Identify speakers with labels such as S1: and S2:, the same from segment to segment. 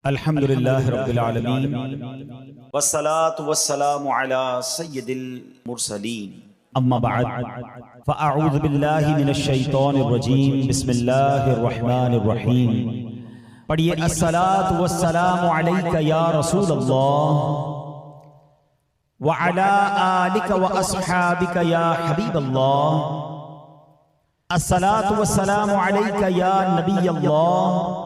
S1: الحمدللہ رب العالمین
S2: والصلاة والسلام علی سید المرسلین
S1: اما بعد فاعوذ باللہ من الشیطان الرجیم بسم اللہ الرحمن الرحیم پڑھیے الصلاة والسلام علیک یا رسول اللہ وعلی آلک واصحابک یا حبیب اللہ الصلاة والسلام علیک یا نبی اللہ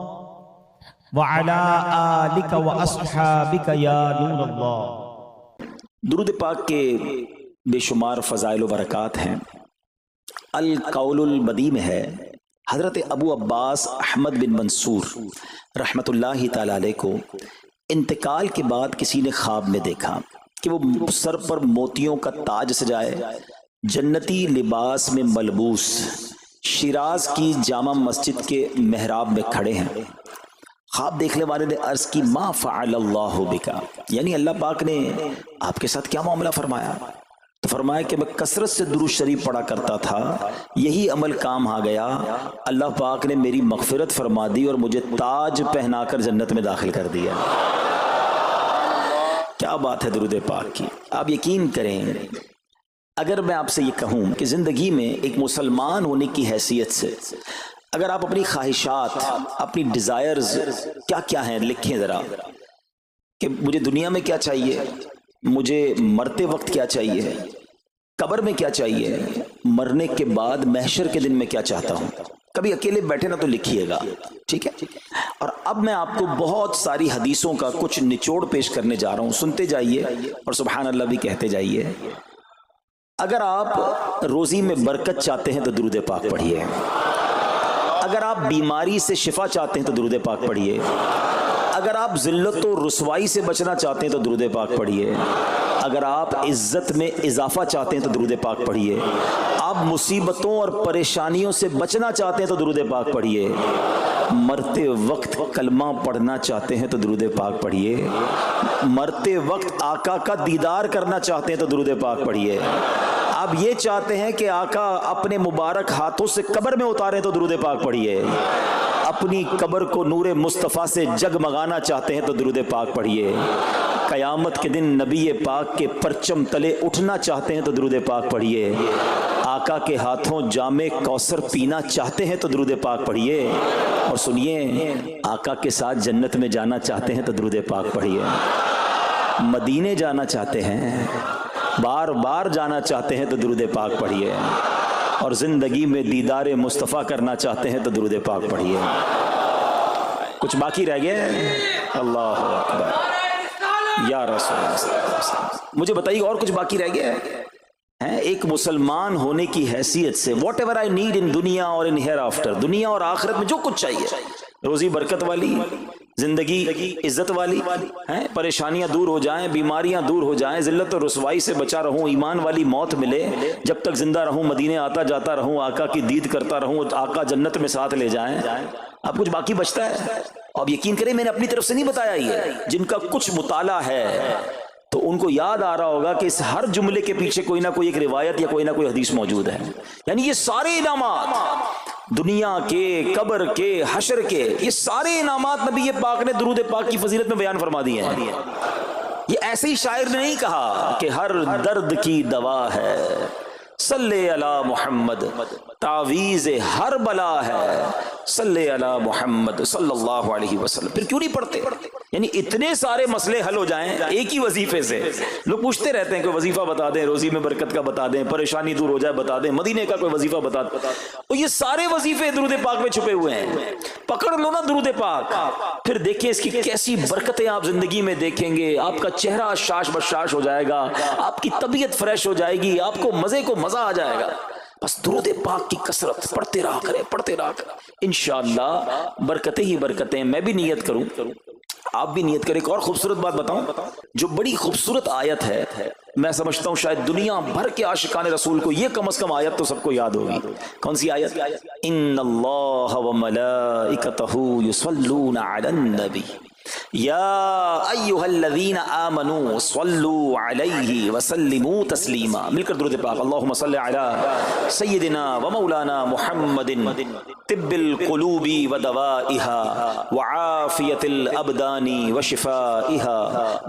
S1: وعلی آلک واصحابک یا نور اللہ۔
S2: درود پاک کے بے شمار فضائل و برکات ہیں۔ القول البدیع میں ہے، حضرت ابو عباس احمد بن منصور رحمت اللہ تعالی علیہ کو انتقال کے بعد کسی نے خواب میں دیکھا کہ وہ سر پر موتیوں کا تاج سجائے، جنتی لباس میں ملبوس، شیراز کی جامع مسجد کے محراب میں کھڑے ہیں۔ خواب دیکھنے والے نے عرض کی ما فعل اللہ بکا، یعنی اللہ پاک نے آپ کے ساتھ کیا معاملہ فرمایا؟ تو فرمایا کہ میں کثرت سے درود شریف پڑھا کرتا تھا، یہی عمل کام آ گیا، اللہ پاک نے میری مغفرت فرما دی اور مجھے تاج پہنا کر جنت میں داخل کر دیا۔ کیا بات ہے درود پاک کی! آپ یقین کریں، اگر میں آپ سے یہ کہوں کہ زندگی میں ایک مسلمان ہونے کی حیثیت سے اگر آپ اپنی خواہشات، اپنی ڈیزائرز کیا کیا ہیں لکھیں ذرا، کہ مجھے دنیا میں کیا چاہیے، مجھے مرتے وقت کیا چاہیے، قبر میں کیا چاہیے، مرنے کے بعد محشر کے دن میں کیا چاہتا ہوں، کبھی اکیلے بیٹھے نہ تو لکھیے گا، ٹھیک ہے؟ اور اب میں آپ کو بہت ساری حدیثوں کا کچھ نچوڑ پیش کرنے جا رہا ہوں، سنتے جائیے اور سبحان اللہ بھی کہتے جائیے۔ اگر آپ روزی میں برکت چاہتے ہیں تو درود پاک پڑھیے، اگر آپ بیماری سے شفا چاہتے ہیں تو درود پاک پڑھیے، اگر آپ ذلت و رسوائی سے بچنا چاہتے ہیں تو درود پاک پڑھیے، اگر آپ عزت میں اضافہ چاہتے ہیں تو درود پاک پڑھیے، آپ مصیبتوں اور پریشانیوں سے بچنا چاہتے ہیں تو درود پاک پڑھیے، مرتے وقت کلمہ پڑھنا چاہتے ہیں تو درود پاک پڑھیے، مرتے وقت آقا کا دیدار کرنا چاہتے ہیں تو درود پاک پڑھیے، آپ یہ چاہتے ہیں کہ آقا اپنے مبارک ہاتھوں سے قبر میں اتاریں تو درود پاک پڑھیے، اپنی قبر کو نور مصطفیٰ سے جگمگانا چاہتے ہیں تو درود پاک پڑھیے، قیامت کے دن نبی پاک کے پرچم تلے اٹھنا چاہتے ہیں تو درود پاک پڑھیے، آقا کے ہاتھوں جام کوثر پینا چاہتے ہیں تو درود پاک پڑھیے، اور سنیے آقا کے ساتھ جنت میں جانا چاہتے ہیں تو درود پاک پڑھیے، مدینے جانا چاہتے ہیں، بار بار جانا چاہتے ہیں تو درود پاک پڑھیے، اور زندگی میں دیدار مصطفیٰ کرنا چاہتے ہیں تو درود پاک پڑھیے۔ کچھ باقی رہ گیا؟ اللہ اکبر یا رسول اللہ، مجھے بتائیے اور کچھ باقی رہ گیا ہے؟ ایک مسلمان ہونے کی حیثیت سے what ever I need in دنیا اور ان ہیئر آفٹر، دنیا اور آخرت میں جو کچھ چاہیے، روزی برکت والی، زندگی عزت والی، پریشانیاں دور ہو جائیں، بیماریاں دور ہو جائیں، ذلت و رسوائی سے بچا رہوں، ایمان والی موت ملے، جب تک زندہ رہوں مدینے آتا جاتا رہوں، آقا کی دید کرتا رہوں، آقا جنت میں ساتھ لے جائیں۔ اب کچھ باقی بچتا ہے؟ اب یقین کریں میں نے اپنی طرف سے نہیں بتایا، یہ جن کا کچھ مطالعہ ہے تو ان کو یاد آ رہا ہوگا کہ اس ہر جملے کے پیچھے کوئی نہ کوئی ایک روایت یا کوئی نہ کوئی حدیث موجود ہے، یعنی یہ سارے انعامات دنیا کے، قبر کے، حشر کے، یہ سارے انعامات نبی پاک نے درود پاک کی فضیلت میں بیان فرما دیے ہیں۔ یہ ایسے ہی شاعر نے نہیں کہا کہ ہر درد کی دوا ہے، صلی علی محمد، تعویذ ہر بلا ہے، صلی علی محمد صلی اللہ علیہ وسلم۔ پھر کیوں نہیں پڑھتے؟ یعنی اتنے سارے مسئلے حل ہو جائیں ایک ہی وظیفے سے۔ لوگ پوچھتے رہتے ہیں کوئی وظیفہ بتا دیں، روزی میں برکت کا بتا دیں، پریشانی دور ہو جائے بتا دیں، مدینے کا کوئی وظیفہ بتا دیں، اور یہ سارے وظیفے درود پاک میں چھپے ہوئے ہیں۔ پکڑ لو نا درود پاک، پھر دیکھیں اس کی کیسی برکتیں آپ زندگی میں دیکھیں گے، آپ کا چہرہ شاش بشاش ہو جائے گا، آپ کی طبیعت فریش ہو جائے گی، آپ کو مزے کو مزہ آ جائے گا۔ بس درود پاک کی کثرت پڑھتے رہا کریں، پڑھتے رہا کریں، انشاءاللہ برکتیں ہی برکتیں۔ میں بھی نیت کروں، آپ بھی نیت کریں۔ ایک اور خوبصورت بات بتاؤں، جو بڑی خوبصورت آیت ہے، میں سمجھتا ہوں شاید دنیا بھر کے عاشقان رسول کو یہ کم از کم آیت تو سب کو یاد ہوگی۔ کون سی آیت؟ ان اللہ وملائکتہ یصلون علی النبی یا ایھا الذین آمنوا صلوا علیہ وسلموا تسلیما. مل کر درود پاک. اللہم صل علی سیدنا و مولانا محمد طب القلوب ودوائها وعافیت الابدان وشفائها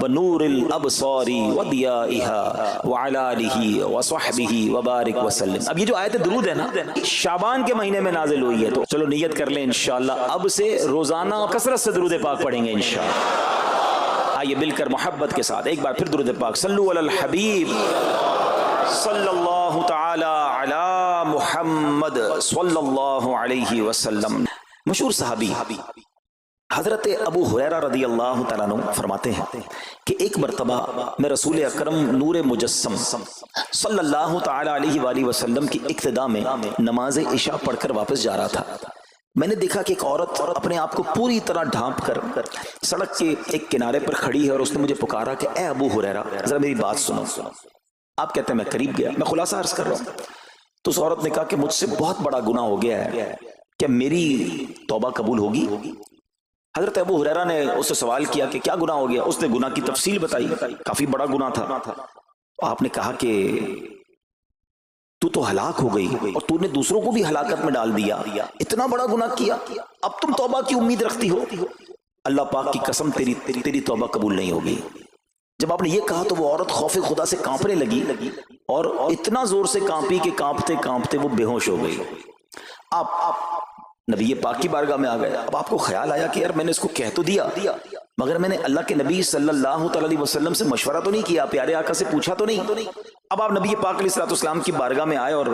S2: ونور الابصار وضیائها وعلی آلہ وصحبہ وبارک وسلم. اب یہ جو آیت درود ہے نا شعبان کے مہینے میں نازل ہوئی ہے، تو چلو نیت کر لیں انشاءاللہ اب سے روزانہ کثرت سے درود پاک پڑھیں گے انشاءاللہ. آئیے مل کر محبت کے ساتھ ایک بار پھر درود پاک. صلو علی الحبیب صلی اللہ تعالی علی محمد صلی اللہ علیہ وسلم. مشہور صحابی حضرت ابو ہریرہ رضی اللہ تعالیٰ عنہ فرماتے ہیں کہ ایک مرتبہ میں رسول اکرم نور مجسم صلی اللہ تعالی علیہ وآلہ وسلم کی اقتداء میں نماز عشاء پڑھ کر واپس جا رہا تھا. میں نے دیکھا کہ ایک عورت اپنے آپ کو پوری طرح ڈھانپ کر سڑک کے ایک کنارے پر کھڑی ہے اور اس نے مجھے پکارا کہ اے ابو ہریرہ ذرا میری بات سنو. آپ کہتے ہیں میں قریب گیا، میں خلاصہ عرض کر رہا ہوں. تو اس عورت نے کہا کہ مجھ سے بہت بڑا گناہ ہو گیا ہے، کیا میری توبہ قبول ہوگی؟ حضرت ابو ہریرہ نے اس سے سوال کیا کہ کیا گناہ ہو گیا؟ اس نے گناہ کی تفصیل بتائی، کافی بڑا گناہ تھا. آپ نے کہا کہ تو ہلاک ہو گئی اور تو نے دوسروں کو بھی ہلاکت میں ڈال دیا، اتنا بڑا گناہ کیا، اب تم توبہ کی امید رکھتی ہو؟ اللہ پاک کی قسم تیری توبہ قبول نہیں ہوگی. جب آپ نے یہ کہا تو وہ عورت خوف خدا سے کانپنے لگی اور اتنا زور سے کانپی کہ کانپتے کانپتے وہ بے ہوش ہو گئی. آپ نبی پاک کی بارگاہ میں آ گئے. اب آپ کو خیال آیا کہ یار میں نے اس کو کہہ تو دیا مگر میں نے اللہ کے نبی صلی اللہ علیہ وسلم سے مشورہ تو نہیں کیا، پیارے آقا سے پوچھا تو نہیں. اب آپ نبی پاک علیہ السلام کی بارگاہ میں آئے اور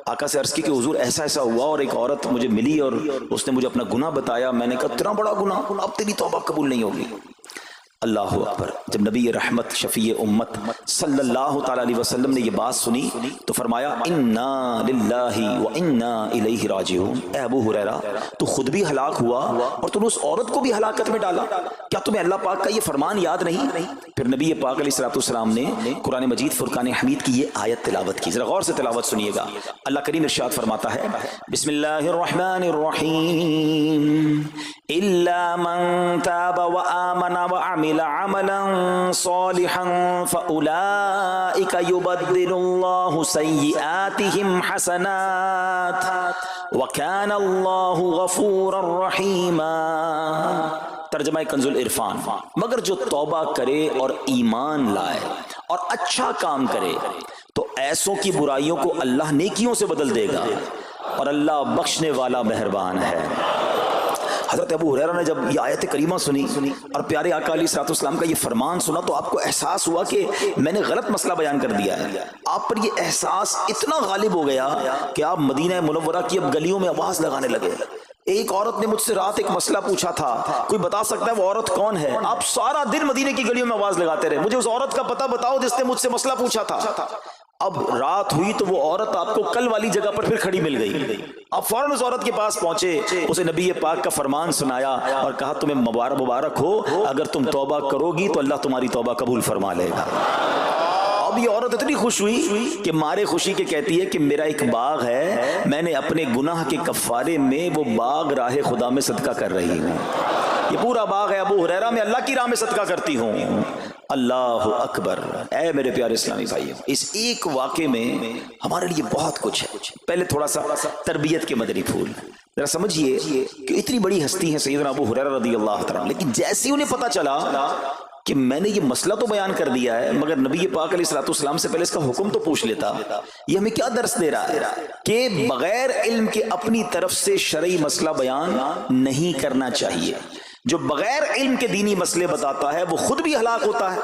S2: آقا سے عرض کی کہ حضور ایسا ہوا اور ایک عورت مجھے ملی اور اس نے مجھے اپنا گناہ بتایا. میں نے کہا اتنا بڑا گناہ، اب تیری توبہ قبول نہیں ہوگی. اللہ اکبر. جب نبی رحمت شفیع امت صلی اللہ تعالی علیہ وسلم نے یہ بات سنی تو فرمایا انا للہ و انا الیہ راجعون. اے ابو ہریرہ تو خود بھی ہلاک ہوا اور تم نے اس عورت کو بھی ہلاکت میں ڈالا، کیا تمہیں اللہ پاک کا یہ فرمان یاد نہیں؟ پھر نبی پاک علیہ السلام نے قرآن مجید فرقان حمید کی یہ آیت تلاوت کی. ذرا غور سے تلاوت سنیے گا. اللہ کریم ارشاد فرماتا ہے بسم اللہ الرحمن الرحیم الا من تاب وآمن وعمل عملا صالحا فأولئك يبدل الله سيئاتهم حسنات وكان الله غفورا رحيما. ترجمہ کنز العرفان. مگر جو توبہ کرے اور ایمان لائے اور اچھا کام کرے تو ایسوں کی برائیوں کو اللہ نیکیوں سے بدل دے گا اور اللہ بخشنے والا مہربان ہے. حضرت ابو ہریرہ نے جب یہ آیت کریمہ سنی اور پیارے آقا علیہ السلام کا یہ فرمان سنا تو آپ کو احساس ہوا کہ میں نے غلط مسئلہ بیان کر دیا ہے. آپ پر یہ احساس اتنا غالب ہو گیا کہ آپ مدینہ منورہ کی اب گلیوں میں آواز لگانے لگے. ایک عورت نے مجھ سے رات ایک مسئلہ پوچھا تھا، کوئی بتا سکتا ہے وہ عورت کون ہے؟ آپ سارا دن مدینے کی گلیوں میں آواز لگاتے رہے مجھے اس عورت کا پتہ بتاؤ جس نے مجھ سے مسئلہ پوچھا تھا. اب رات ہوئی تو وہ عورت آپ کو کل والی جگہ پر پھر کھڑی مل گئی. آپ فوراً اس عورت کے پاس پہنچے، اسے نبی پاک کا فرمان سنایا اور کہا تمہیں مبارک ہو، اگر تم توبہ کرو گی تو اللہ تمہاری توبہ قبول فرما لے گا. اب یہ عورت اتنی خوش ہوئی کہ مارے خوشی کے کہتی ہے کہ میرا ایک باغ ہے، میں نے اپنے گناہ کے کفارے میں وہ باغ راہ خدا میں صدقہ کر رہی ہوں. یہ پورا باغ ہے ابو ہریرہ میں اللہ کی راہ میں صدقہ کرتی ہوں. اللہ اکبر. اے میرے پیارے اسلامی بھائیوں، اس ایک واقعے میں ہمارے لیے بہت کچھ ہے. پہلے تھوڑا سا تربیت کے مدنی پھول ذرا سمجھیے کہ اتنی بڑی ہستی ہیں سیدنا ابو ہریرہ رضی اللہ تعالیٰ، لیکن جیسے انہیں پتا چلا کہ میں نے یہ مسئلہ تو بیان کر دیا ہے مگر نبی پاک علیہ السلام سے پہلے اس کا حکم تو پوچھ لیتا. یہ ہمیں کیا درس دے رہا ہے کہ بغیر علم کے اپنی طرف سے شرعی مسئلہ بیان نہیں کرنا چاہیے. جو بغیر علم کے دینی مسئلے بتاتا ہے وہ خود بھی ہلاک ہوتا ہے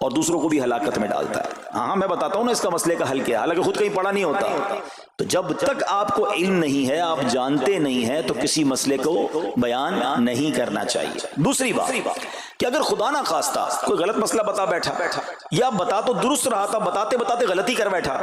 S2: اور دوسروں کو بھی ہلاکت میں ڈالتا ہے. ہاں میں بتاتا ہوں نا اس کا مسئلے کا حل کیا ہے، حالانکہ خود کہیں پڑھا نہیں ہوتا. تو جب تک آپ کو علم نہیں ہے، آپ جانتے نہیں ہیں، تو کسی مسئلے کو بیان نہیں کرنا چاہیے. دوسری بات کہ اگر خدا نہ خواستہ کوئی غلط مسئلہ بتا بیٹھا یا بتا تو درست رہا تھا بتاتے بتاتے غلطی کر بیٹھا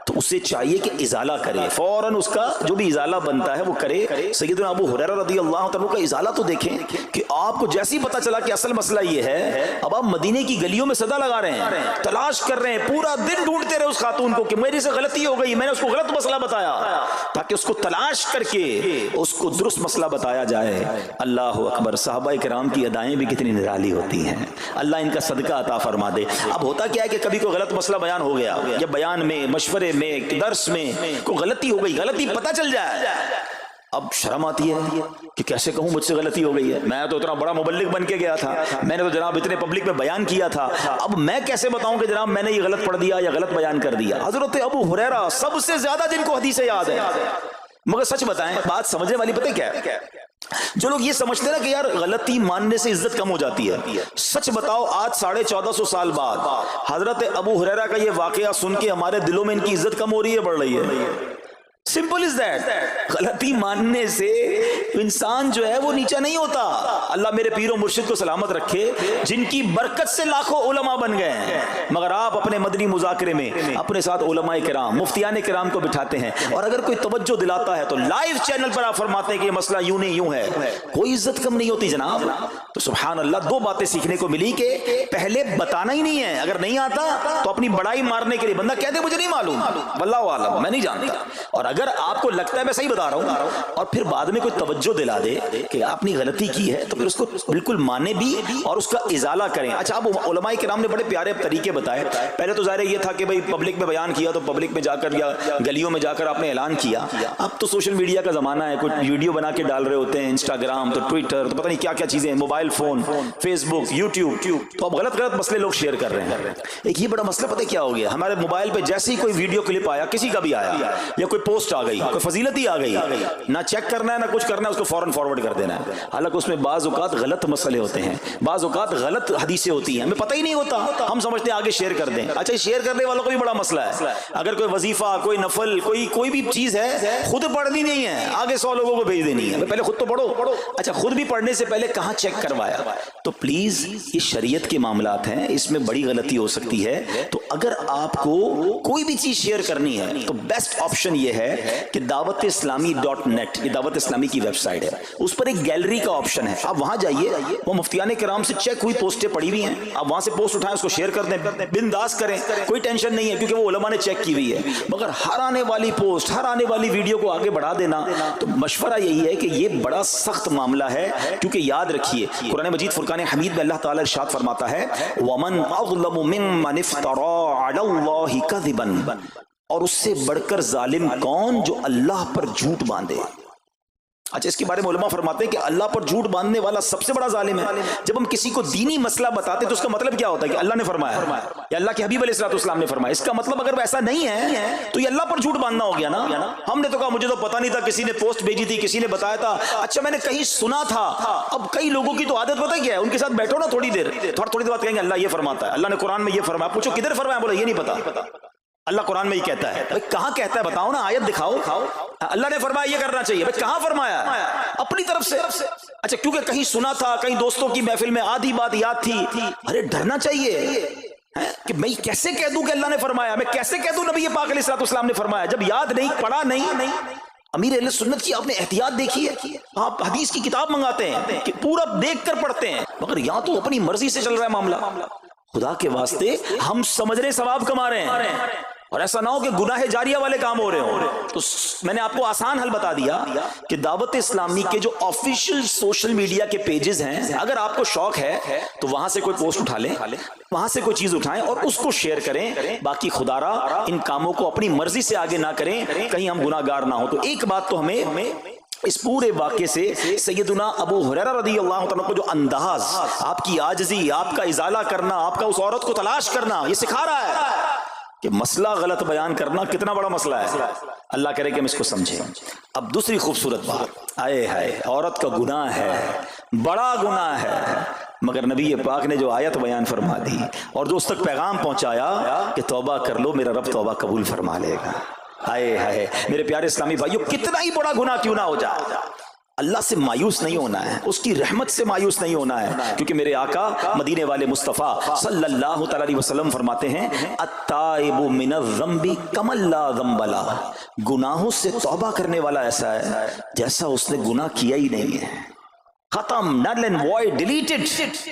S2: تو اسے چاہیے کہ ازالہ کرے، فوراً اس کا جو بھی ازالہ بنتا ہے وہ کرے. سیدنا ابو ہریرہ رضی اللہ عنہ کا ازالہ تو دیکھیں کہ آپ کو جیسے ہی پتا چلا کہ اصل مسئلہ یہ ہے، اب آپ مدینے کی گلیوں میں صدا لگا رہے ہیں، تلاش کر رہے ہیں، پورا دن ڈھونڈتے رہے اس خاتون کو کہ میری سے غلطی ہو گئی، میں نے اس کو غلط مسئلہ بتایا، تاکہ اس کو تلاش کر کے اس کو درست مسئلہ بتایا جائے۔ اللہ اکبر، صحابہ کرام کی ادائیں بھی کتنی نرالی ہوتی ہیں، اللہ ان کا صدقہ عطا فرما دے۔ اب ہوتا کیا ہے کہ کبھی کوئی غلط مسئلہ بیان ہو گیا، یا بیان میں، مشورے میں، درس میں کوئی غلطی ہو گئی، غلطی پتہ چل جائے، اب شرم آتی ہے کہ کیسے کہوں مجھ سے غلطی ہو گئی ہے، میں تو اتنا بڑا مبلغ بن کے گیا تھا، میں نے تو جناب اتنے پبلک میں بیان کیا تھا، اب میں کیسے بتاؤں کہ جناب میں نے یہ غلط پڑھ دیا یا غلط بیان کر دیا۔ حضرت ابو ہریرہ سب سے زیادہ جن کو حدیثیں یاد ہے، مگر سچ بتائیں بات سمجھنے والی پتہ کیا ہے، جو لوگ یہ سمجھتے ہیں نا کہ یار غلطی ماننے سے عزت کم ہو جاتی ہے، سچ بتاؤ آج 1450 سال بعد حضرت ابو ہریرہ کا یہ واقعہ سن کے ہمارے دلوں میں ان کی عزت کم ہو رہی ہے، بڑھ رہی ہے؟ Simple is that. غلطی ماننے سے انسان جو ہے وہ نیچا نہیں ہوتا۔ اللہ میرے پیر و مرشد کو سلامت رکھے، جن کی برکت سے لاکھوں علماء بن گئے ہیں، مگر آپ اپنے مدنی مذاکرے میں اپنے ساتھ علماء کرام، مفتیان کرام کو بٹھاتے ہیں، اور اگر کوئی توجہ دلاتا ہے تو لائیو چینل پر آپ فرماتے ہیں کہ یہ مسئلہ یوں نہیں یوں ہے، کوئی عزت کم نہیں ہوتی جناب۔ تو سبحان اللہ، دو باتیں سیکھنے کو ملی کہ پہلے بتانا ہی نہیں ہے، اگر نہیں آتا تو اپنی بڑائی مارنے کے لیے بندہ کہتے مجھے نہیں معلوم، واللہ عالم میں نہیں جانتا، اور اگر آپ کو لگتا ہے میں صحیح بتا رہا ہوں اور پھر بعد میں کوئی توجہ دلا دے کہ آپ نے غلطی کی ہے تو پھر اس کو بالکل مانے بھی اور اس کا ازالہ کریں۔ اچھا، اب علماء کرام نے بڑے پیارے طریقے بتائے۔ پہلے تو ظاہر یہ تھا کہ بھائی پبلک میں بیان کیا تو پبلک میں جا کر یا گلیوں میں جا کر آپ نے اعلان کیا، اب تو سوشل میڈیا کا زمانہ ہے، کوئی ویڈیو بنا کے ڈال رہے ہوتے ہیں، انسٹاگرام تو ٹویٹر تو پتہ نہیں کیا کیا چیزیں، موبائل فون، فیس بک، یوٹیوب، تو اب غلط غلط مسئلے لوگ شیئر کر رہے ہیں۔ ایک یہ بڑا مسئلہ پتہ کیا ہو گیا، ہمارے موبائل پہ جیسے ہی کوئی ویڈیو کلپ آیا، کسی کا بھی آیا یا کوئی پوسٹ آ گئی، کوئی فضیلت ہی آ گئی، نہ چیک کرنا ہے نہ کچھ کرنا ہے، اس کو فوراً فارورڈ کر دینا ہے۔ حالانکہ اس میں بعض اوقات غلط مسئلے ہوتے ہیں، بعض اوقات غلط حدیثیں ہوتی ہیں، ہمیں پتہ ہی نہیں ہوتا، ہم سمجھتے ہیں آگے شیئر کر دیں۔ اچھا، شیئر کرنے والوں کا بھی بڑا مسئلہ ہے، اگر کوئی وظیفہ، کوئی نفل، کوئی بھی چیز ہے، خود پڑھنی نہیں ہے، آگے 100 لوگوں کو بھیج دینی ہے، پہلے خود تو پڑھو۔ اچھا، خود بھی پڑھنے سے پہلے کہاں چیک کروایا؟ تو پلیز یہ شریعت کے معاملات ہیں، اس میں بڑی غلطی ہو سکتی ہے۔ تو اگر آپ کو کوئی بھی چیز شیئر کرنی ہے تو بیسٹ آپشن یہ ہے کہ دعوت اسلامی .net، یہ دعوت اسلامی کی ویب سائٹ ہے، اس پر ایک گیلری کا آپشن ہے، آپ وہاں جائیے، وہ مفتیان کرام سے چیک ہوئی پوسٹیں پڑی ہوئی ہیں، آپ وہاں سے پوسٹ اٹھائیں، اس کو شیئر کر دیں، بنداز کریں، کوئی ٹینشن نہیں ہے، کیونکہ وہ علماء نے چیک کی ہوئی ہے۔ مگر ہر آنے والی پوسٹ، ہر آنے والی ویڈیو کو آگے بڑھا دینا، تو مشورہ یہی ہے کہ یہ بڑا سخت معاملہ ہے، کیونکہ یاد رکھیے قرآن مجید فرقان حمید میں اللہ تعالیٰ ارشاد فرماتا ہے وَمَنْ أَظْلَمُ مِمَّنِ افْتَرَىٰ عَلَى اللَّهِ كَذِبًا، اور اس سے بڑھ کر ظالم کون جو اللہ پر جھوٹ باندھے۔ اچھا، اس کے بارے میں علماء فرماتے ہیں کہ اللہ پر جھوٹ باندھنے والا سب سے بڑا ظالم ہے۔ جب ہم کسی کو دینی مسئلہ بتاتے تو اس کا مطلب کیا ہوتا ہے کہ اللہ نے فرمایا یا اللہ کے حبیب علیہ السلام نے فرمایا، اس کا مطلب اگر ایسا نہیں ہے تو یہ اللہ پر جھوٹ باندھنا ہو گیا نا۔ ہم نے تو کہا مجھے تو پتہ نہیں تھا، کسی نے پوسٹ بھیجی تھی، کسی نے بتایا تھا، اچھا میں نے کہیں سنا تھا۔ اب کئی لوگوں کی تو عادت پتہ کیا ہے، ان کے ساتھ بیٹھو نا تھوڑی دیر، تھوڑی دیر بعد کہیں گے اللہ یہ فرماتا ہے، اللہ نے قرآن میں یہ فرمایا، پوچھو کدھر فرمایا، بولا یہ نہیں پتا، اللہ قرآن میں یہ کہتا ہے۔ کہاں کہتا ہے بتاؤ نا، آیت دکھاؤ، اللہ نے فرمایا یہ کرنا چاہیے، کہاں فرمایا؟ اپنی طرف سے۔ اچھا، کیونکہ کہیں سنا تھا، کہیں دوستوں کی محفل میں آدھی بات یاد تھی، ارے ڈرنا چاہیے کہ میں کیسے کہہ دوں کہ اللہ نے فرمایا، میں کیسے کہہ دوں نبی پاک علیہ السلام نے فرمایا، جب یاد نہیں، پڑھا نہیں۔ امیر اہل سنت کی آپ نے احتیاط دیکھی ہے، آپ حدیث کی کتاب منگاتے ہیں کہ پورا دیکھ کر پڑھتے ہیں، مگر یہاں تو اپنی مرضی سے چل رہا ہے معاملہ۔ خدا کے واسطے ہم سمجھ رہے ثواب کما رہے ہیں، اور ایسا نہ ہو کہ گناہ جاریہ والے کام ہو رہے ہوں۔ تو میں نے آپ کو آسان حل بتا دیا کہ دعوت اسلامی کے جو آفیشیل سوشل میڈیا کے پیجز ہیں، اگر آپ کو شوق ہے تو وہاں سے کوئی پوسٹ اٹھا لیں، وہاں سے کوئی چیز اٹھائیں اور اس کو شیئر کریں۔ باقی خدا را ان کاموں کو اپنی مرضی سے آگے نہ کریں، کہیں ہم گناہ گار نہ ہو۔ تو ایک بات تو ہمیں اس پورے واقعے سے سیدنا ابو ہریرہ رضی اللہ تعالیٰ کو جو انداز، آپ کی عاجزی، آپ کا ازالہ کرنا، آپ کا اس عورت کو تلاش کرنا، یہ سکھا رہا ہے کہ مسئلہ غلط بیان کرنا کتنا بڑا مسئلہ ہے۔ اللہ کرے کہ ہم اس کو سمجھیں۔ اب دوسری خوبصورت بات، آئے ہائے، عورت کا گناہ ہے، بڑا گناہ ہے، مگر نبی پاک نے جو آیت بیان فرما دی اور جو اس تک پیغام پہنچایا کہ توبہ کر لو، میرا رب توبہ قبول فرما لے گا۔ آئے ہائے میرے پیارے اسلامی بھائیو، کتنا ہی بڑا گناہ کیوں نہ ہو جائے، اللہ سے مایوس نہیں ہونا ہے، اس کی رحمت سے مایوس نہیں ہونا ہے، کیونکہ میرے آقا مدینے والے مصطفیٰ صلی اللہ تعالی علیہ وسلم فرماتے ہیں التائب من الذنب کمن لا ذنب لہ، گناہوں سے توبہ کرنے والا ایسا ہے جیسا اس نے گناہ کیا ہی نہیں ہے۔ ختم, null and void, deleted.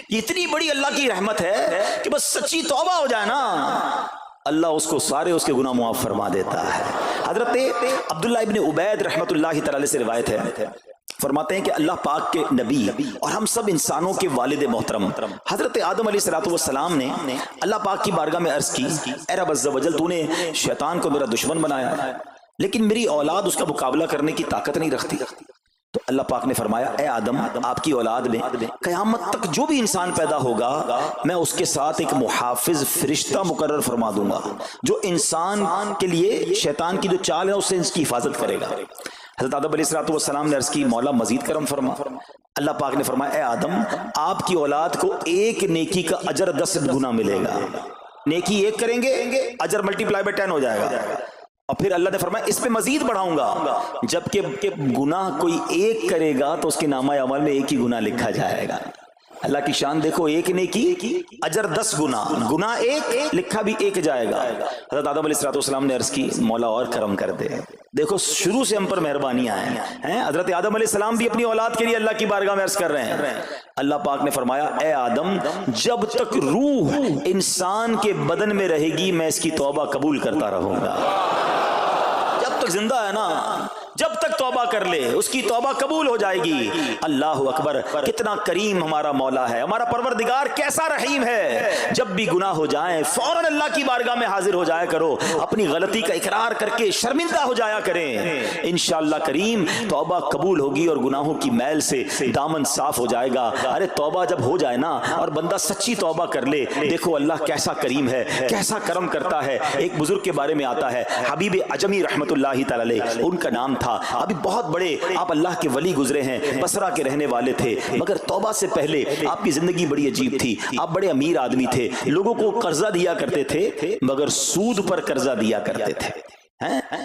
S2: یہ اتنی بڑی اللہ کی رحمت ہے کہ بس سچی توبہ ہو جائے نا, اللہ اس کو سارے اس کے گناہ معاف فرما دیتا ہے. حضرت عبداللہ ابن عبید رحمت اللہ تعالی سے روایت ہے, فرماتے ہیں کہ اللہ پاک کے نبی اور ہم سب انسانوں کے والد محترم حضرت آدم علیہ السلام نے اللہ پاک کی بارگاہ میں عرض کی, اے رب عز و جل, تو نے شیطان کو میرا دشمن بنایا ہے لیکن میری اولاد اس کا مقابلہ کرنے کی طاقت نہیں رکھتی. تو اللہ پاک نے فرمایا, اے آدم, آپ کی اولاد میں قیامت تک جو بھی انسان پیدا ہوگا میں اس کے ساتھ ایک محافظ فرشتہ مقرر فرما دوں گا جو انسان کے لیے شیطان کی جو چال ہے اس سے اس کی حفاظت کرے گا. حضرت آدم علیہ السلام نے عرض کی, مولا مزید کرم فرما. اللہ پاک نے فرمایا, اے آدم, آپ کی اولاد کو ایک نیکی کا اجر 10 گنا ملے گا. نیکی ایک کریں گے, اجر ملٹیپلائی بائی 10 ہو جائے گا. اور پھر اللہ نے فرمایا اس پہ مزید بڑھاؤں گا, جبکہ گناہ کوئی ایک کرے گا تو اس کے نامہ اعمال میں ایک ہی گناہ لکھا جائے گا. اللہ کی شان دیکھو, ایک نیکی اجر 10 گنا, گناہ ایک لکھا بھی ایک جائے گا. حضرت آدم علیہ السلام نے عرض کی, مولا اور کرم کر دے. دیکھو شروع سے ہم پر مہربانیاں ہیں. حضرت آدم علیہ السلام بھی اپنی اولاد کے لیے اللہ کی بارگاہ میں عرض کر رہے ہیں. اللہ پاک نے فرمایا, اے آدم, جب تک روح انسان کے بدن میں رہے گی میں اس کی توبہ قبول کرتا رہوں گا. جب تک زندہ ہے نا, جب تک توبہ کر لے اس کی توبہ قبول ہو جائے گی. اللہ اکبر, کتنا کریم ہمارا مولا ہے, ہمارا پروردگار کیسا رحیم ہے. جب بھی گناہ ہو جائیں فوراً اللہ کی بارگاہ میں حاضر ہو جایا کرو, اپنی غلطی کا اقرار کر کے شرمندہ ہو جایا کریں. انشاءاللہ کریم توبہ قبول ہوگی اور گناہوں کی میل سے دامن صاف ہو جائے گا. ارے توبہ جب ہو جائے نا اور بندہ سچی توبہ کر لے, دیکھو اللہ کیسا کریم ہے, کیسا کرم کرتا ہے. ایک بزرگ کے بارے میں آتا ہے, حبیب عجمی رحمت اللہ تعالی, ان کا نام تھا. ابھی بہت بڑے آپ اللہ کے ولی گزرے ہیں, بصرہ کے رہنے والے تھے, مگر توبہ سے پہلے آپ کی زندگی بڑی عجیب تھی. آپ بڑے امیر آدمی تھے, لوگوں کو قرضہ دیا کرتے تھے مگر سود پر قرضہ دیا کرتے تھے,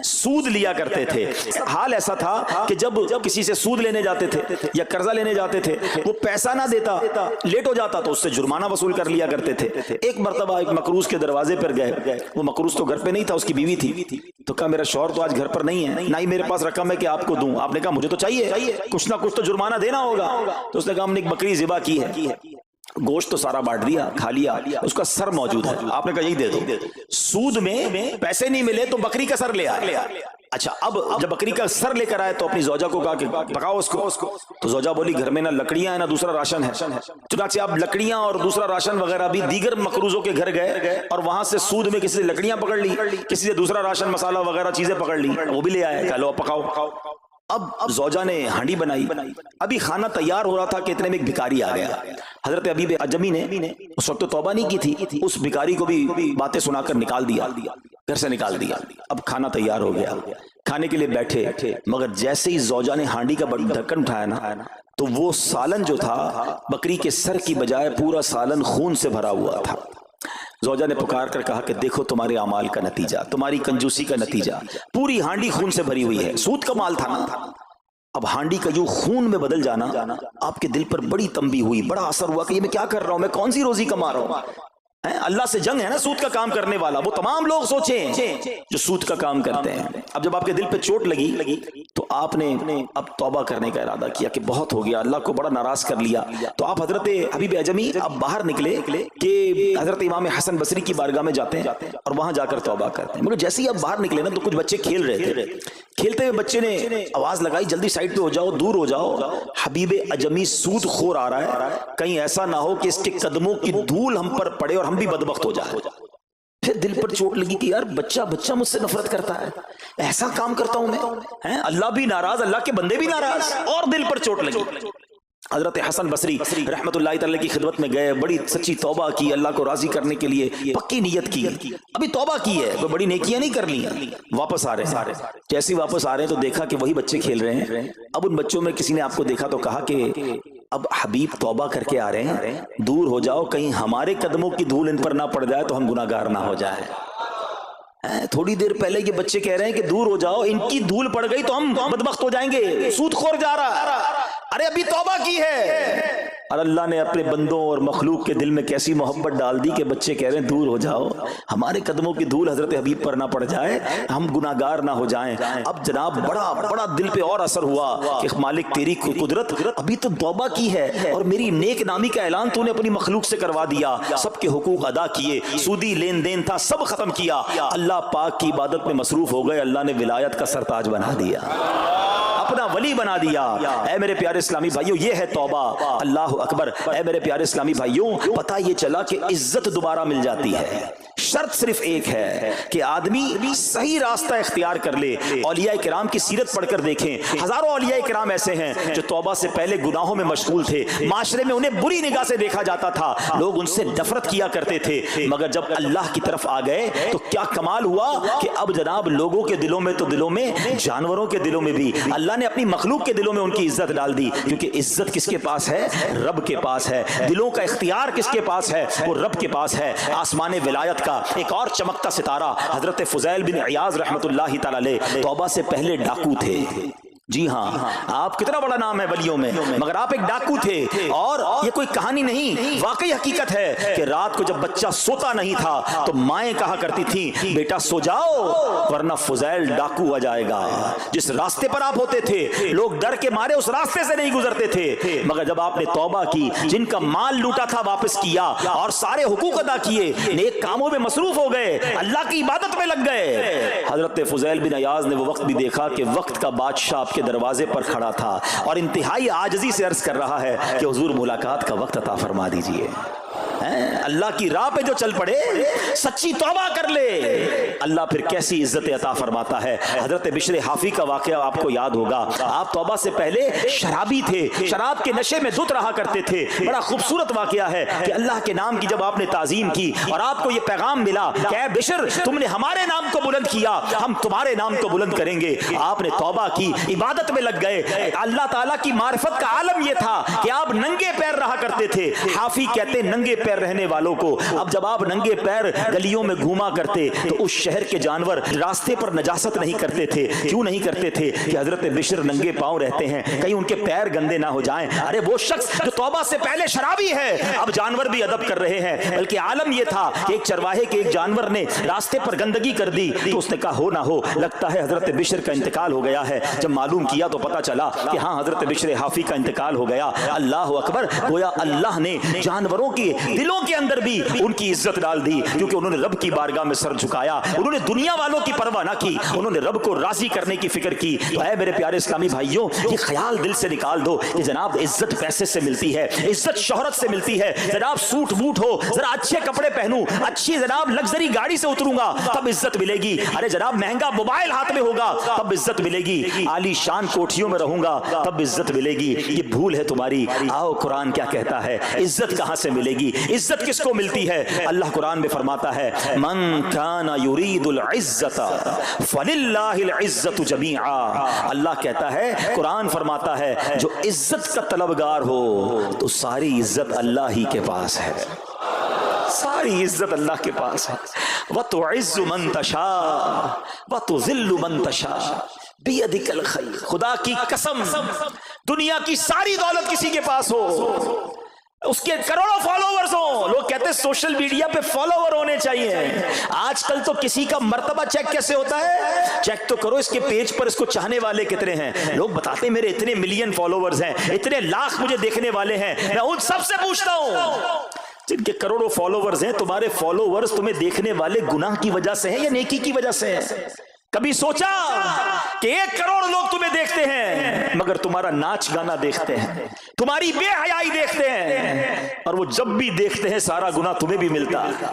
S2: سود لیا کرتے تھے. حال ایسا تھا کہ جب کسی سے سود لینے جاتے تھے یا قرضہ لینے جاتے تھے, وہ پیسہ نہ دیتا, لیٹ ہو جاتا تو اس سے جرمانہ وصول کر لیا کرتے تھے. ایک مرتبہ ایک مقروض کے دروازے پر گئے, وہ مقروض تو گھر پہ نہیں تھا, اس کی بیوی تھی. تو کہا میرا شوہر تو آج گھر پر نہیں ہے, نہ ہی میرے پاس رقم ہے کہ آپ کو دوں. آپ نے کہا مجھے تو چاہیے, کچھ نہ کچھ تو جرمانہ دینا ہوگا. تو اس نے کہا ہم نے ایک بکری ذبح کی ہے, گوشت تو سارا بانٹ دیا, کھا لیا, اس کا سر موجود ہے. آپ نے کہا یہی دے دو. سود میں پیسے نہیں ملے تو بکری کا سر لے آئے. اچھا, اب جب بکری کا سر لے کر آئے تو اپنی زوجہ کو کہا کہ پکاؤ اس کو. تو زوجہ بولی گھر میں نہ لکڑیاں ہیں نہ دوسرا راشن ہے. چنانچہ اب لکڑیاں اور دوسرا راشن وغیرہ بھی دیگر مقروضوں کے گھر گئے اور وہاں سے سود میں کسی سے لکڑیاں پکڑ لی, کسی سے دوسرا راشن مسالہ وغیرہ چیزیں پکڑ لی, وہ بھی لے آئے. چلو پکاؤ. اب زوجہ نے ہانڈی بنائی, ابھی کھانا تیار ہو رہا تھا کہ اتنے میں ایک بھکاری آ گیا. حضرت حبیب عجمی نے اس وقت تو توبہ نہیں کی تھی, اس بھکاری کو بھی باتیں سنا کر نکال دیا, گھر سے نکال دیا. اب کھانا تیار ہو گیا, کھانے کے لیے بیٹھے, مگر جیسے ہی زوجہ نے ہانڈی کا ڈھکن اٹھایا نا تو وہ سالن جو تھا بکری کے سر کی بجائے پورا سالن خون سے بھرا ہوا تھا. زوجہ نے پکار کر کہا کہ دیکھو تمہارے اعمال کا نتیجہ, تمہاری کنجوسی کا نتیجہ, پوری ہانڈی خون سے بھری ہوئی ہے. سود کا مال تھا نا. اب ہانڈی کا یوں خون میں بدل جانا آپ کے دل پر بڑی تنبیہ ہوئی, بڑا اثر ہوا کہ یہ میں کیا کر رہا ہوں, میں کون سی روزی کما رہا ہوں. اللہ سے جنگ ہے نا سود کا کام کرنے والا, وہ تمام لوگ سوچیں جو سود کا کام کرتے ہیں. اب جب آپ کے دل پہ چوٹ لگی تو آپ نے اب توبہ کرنے کا ارادہ کیا کہ بہت ہو گیا, اللہ کو بڑا ناراض کر لیا. تو آپ حضرت حبیب عجمی اب باہر نکلے کہ حضرت امام حسن بصری کی بارگاہ میں جاتے ہیں اور وہاں جا کر توبہ کرتے ہیں. مگر جیسے ہی اب باہر نکلے نا تو کچھ بچے کھیل رہے تھے. کھیلتے ہوئے بچے نے آواز لگائی, جلدی سائڈ پہ ہو جاؤ, دور ہو جاؤ, حبیب عجمی سود خور آ رہا ہے, کہیں ایسا نہ ہو کہ اس کے قدموں کی دھول ہم پر پڑے اور ہم بھی بدبخت ہو جائے. پھر دل پر چوٹ لگی کہ یار بچہ مجھ سے نفرت کرتا ہے, ایسا کام کرتا ہوں میں, اللہ بھی ناراض, اللہ کے بندے بھی ناراض, اور دل پر چوٹ لگی. حضرت حسن بصری رحمت اللہ تعالی کی خدمت میں گئے, بڑی سچی توبہ کی, اللہ کو راضی کرنے کے لیے پکی نیت کی. ابھی توبہ کی ہے, کوئی بڑی نیکیاں نہیں کر لی. واپس آ رہے ہیں, جیسے واپس آ رہے ہیں تو دیکھا کہ وہی بچے کھیل رہے ہیں. اب ان بچوں میں کسی نے آپ کو دیکھا تو کہا کہ اب حبیب توبہ کر کے آ رہے ہیں, دور ہو جاؤ, کہیں ہمارے قدموں کی دھول ان پر نہ پڑ جائے تو ہم گناہگار نہ ہو جائے. تھوڑی دیر پہلے یہ بچے کہہ رہے ہیں کہ دور ہو جاؤ, ان کی دھول پڑ گئی تو ہم بدبخت ہو جائیں گے, سود خور جا رہا. ارے ابھی توبہ کی ہے, اور اللہ نے اپنے بندوں اور مخلوق کے دل میں کیسی محبت ڈال دی کہ بچے کہہ رہے ہیں دور ہو جاؤ، ہمارے قدموں کی دھول حضرت حبیب پر نہ پڑ جائے، ہم گناہگار نہ ہو جائیں۔ اب جناب بڑا دل پہ اور اثر ہوا کہ مالک تیری قدرت، ابھی تو توبہ کی ہے اور میری نیک نامی کا اعلان تو نے اپنی مخلوق سے کروا دیا، سب کے حقوق ادا کیے، سودی لین دین تھا سب ختم کیا، اللہ پاک کی عبادت میں مصروف ہو گئے، اللہ نے ولایت کا سرتاج بنا دیا، اپنا ولی بنا دیا۔ اے میرے پیارے اسلامی بھائیوں، یہ ہے توبہ۔ اللہ اکبر۔ اے میرے پیارے اسلامی بھائیوں، پتہ یہ چلا کہ عزت دوبارہ مل جاتی ہے، شرط صرف ایک ہے کہ آدمی صحیح راستہ اختیار کر لے۔ اولیاء کرام کی سیرت پڑھ کر دیکھیں، ہزاروں اولیاء کرام ایسے ہیں جو توبہ سے پہلے گناہوں میں مشغول تھے، معاشرے میں انہیں بری نگاہ سے دیکھا جاتا تھا، لوگ ان سے نفرت کیا کرتے تھے، مگر جب اللہ کی طرف آ گئے تو کیا کمال ہوا کہ اب جناب لوگوں کے دلوں میں تو دلوں میں، جانوروں کے دلوں میں بھی اللہ نے اپنی مخلوق کے دلوں میں ان کی عزت ڈال دی، کیونکہ عزت کس کے پاس ہے؟ رب کے پاس ہے۔ دلوں کا اختیار کس کے پاس ہے؟ وہ رب کے پاس ہے۔ آسمان ولایت کا ایک اور چمکتا ستارہ حضرت فضیل بن عیاض رحمت اللہ تعالی علیہ توبہ سے پہلے ڈاکو تھے۔ جی ہاں، آپ کتنا بڑا نام ہے ولیوں میں، مگر آپ ایک ڈاکو تھے، اور یہ کوئی کہانی نہیں، واقعی حقیقت ہے کہ رات کو جب بچہ سوتا نہیں تھا تو مائیں کہا کرتی تھیں بیٹا سو جاؤ ورنہ فضیل ڈاکو آ جائے گا۔ جس راستے پر آپ ہوتے تھے لوگ ڈر کے مارے اس راستے سے نہیں گزرتے تھے، مگر جب آپ نے توبہ کی، جن کا مال لوٹا تھا واپس کیا اور سارے حقوق ادا کیے، نیک کاموں میں مصروف ہو گئے، اللہ کی عبادت میں لگ گئے، حضرت فضیل بن عیاض نے وہ وقت بھی دیکھا کہ وقت کا بادشاہ کے دروازے پر کھڑا تھا اور انتہائی عاجزی سے عرض کر رہا ہے کہ حضور ملاقات کا وقت عطا فرما دیجئے۔ اللہ کی راہ پہ جو چل پڑے، سچی توبہ کر لے، اللہ پھر کیسی عزت عطا فرماتا ہے۔ حضرت بشر حافی کا واقعہ آپ کو یاد ہوگا، آپ توبہ سے پہلے شرابی تھے، شراب کے نشے میں دھت رہا کرتے تھے۔ بڑا خوبصورت واقعہ ہے کہ اللہ کے نام کی جب آپ نے تعظیم کی اور آپ کو یہ پیغام ملا کہ اے بشر تم نے ہمارے نام کو بلند کیا، ہم تمہارے نام کو بلند کریں گے، آپ نے توبہ کی، عبادت میں لگ گئے۔ اللہ تعالیٰ کی معرفت کا عالم یہ تھا کہ آپ ننگے پیر رہا کرتے تھے۔ حافی کہتے ننگے پیر رہنے والوں کو، اب جب آپ ننگے پیر گلیوں میں گھوما کرتے تو اس شہر کے جانور راستے پر نجاست نہیں کرتے تھے۔ کیوں نہیں کرتے تھے؟ کہ حضرت بشر ننگے پاؤں رہتے ہیں، کہیں ان کے پیر گندے نہ ہو جائیں۔ ارے وہ شخص جو توبہ سے پہلے شرابی ہے، اب جانور بھی ادب کر رہے ہیں، بلکہ عالم یہ تھا کہ ایک چرواہے کے ایک جانور نے راستے پر گندگی کر دی تو اس نے کہا ہو نہ ہو لگتا ہے حضرت بشر کا انتقال ہو گیا ہے۔ جب معلوم کیا تو پتا چلا کہ ہاں حضرت بشر حافی کا انتقال ہو گیا۔ اللہ اکبر، گویا اللہ نے جانوروں کے دلوں کے اندر بھی ان کی عزت ڈال دی، کیونکہ انہوں نے رب کی بارگاہ میں سر جھکایا، انہوں نے دنیا والوں کی پرواہ نہ کی، انہوں نے رب کو راضی کرنے کی فکر کی۔ تو اے میرے پیارے اسلامی بھائیوں، یہ خیال دل سے نکال دو کہ جناب عزت پیسے سے ملتی ہے، عزت شہرت سے ملتی ہے، جناب سوٹ بوٹ ہو، ذرا اچھے کپڑے پہنوں، اچھی جناب لگژری گاڑی سے اتروں گا تب عزت ملے گی، ارے جناب مہنگا موبائل ہاتھ میں ہوگا تب عزت ملے گی، عالی شان کوٹھیوں میں رہوں گا تب عزت ملے گی۔ یہ بھول ہے تمہاری۔ آؤ قرآن کیا کہتا ہے، عزت کہاں سے ملے گی، عزت کس کو ملتی ہے؟ اللہ قرآن میں فرماتا ہے من کان یرید العزت فللہ العزت جمیعا۔ اللہ کہتا ہے، قرآن فرماتا ہے جو عزت کا طلبگار ہو تو ساری عزت اللہ ہی کے پاس ہے، ساری عزت اللہ کے پاس ہے۔ وَتُعِزُّ مَن تَشَاءُ وَتُذِلُّ مَن تَشَاءُ بِيَدِكَ الْخَيْرُ۔ خدا کی قسم، دنیا کی ساری دولت کسی کے پاس ہو، اس کے کروڑوں فالوورز ہوں، لوگ کہتے ہیں سوشل میڈیا پہ فالوور ہونے چاہیے۔ آج کل تو کسی کا مرتبہ چیک کیسے ہوتا ہے؟ چیک تو کرو اس کے پیج پر اس کو چاہنے والے کتنے ہیں۔ لوگ بتاتے ہیں میرے اتنے ملین فالوورز ہیں، اتنے لاکھ مجھے دیکھنے والے ہیں۔ میں ان سب سے پوچھتا ہوں جن کے کروڑوں فالوورز ہیں، تمہارے فالوورز تمہیں دیکھنے والے گناہ کی وجہ سے ہیں یا نیکی کی وجہ سے ہیں؟ کبھی سوچا کہ 1 کروڑ لوگ تمہیں دیکھتے ہیں مگر تمہارا ناچ گانا دیکھتے ہیں، تمہاری بے حیائی دیکھتے ہیں، اور وہ جب بھی دیکھتے ہیں سارا گناہ تمہیں بھی ملتا ہے۔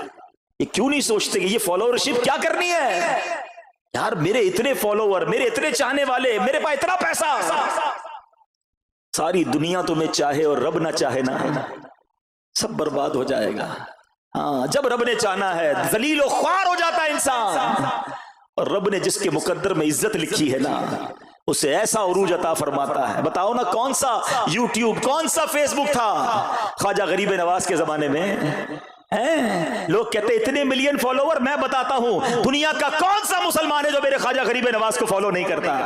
S2: یہ کیوں نہیں سوچتے کہ یہ فالوورشپ کیا کرنی ہے؟ یار میرے اتنے فالوور، میرے اتنے چاہنے والے، میرے پاس اتنا پیسہ، ساری دنیا تمہیں چاہے اور رب نہ چاہے نا، سب برباد ہو جائے گا۔ ہاں جب رب نے چاہنا ہے ذلیل و خوار ہو جاتا ہے انسان، اور رب نے جس کے مقدر میں عزت لکھی ہے نا اسے ایسا عروج عطا فرماتا ہے۔ بتاؤ نا کون سا یوٹیوب، کون سا فیس بک تھا خواجہ غریب نواز کے زمانے میں؟ لوگ کہتے اتنے ملین فالوور، میں بتاتا ہوں دنیا کا کون سا مسلمان ہے جو میرے خواجہ غریب نواز کو فالو نہیں کرتا؟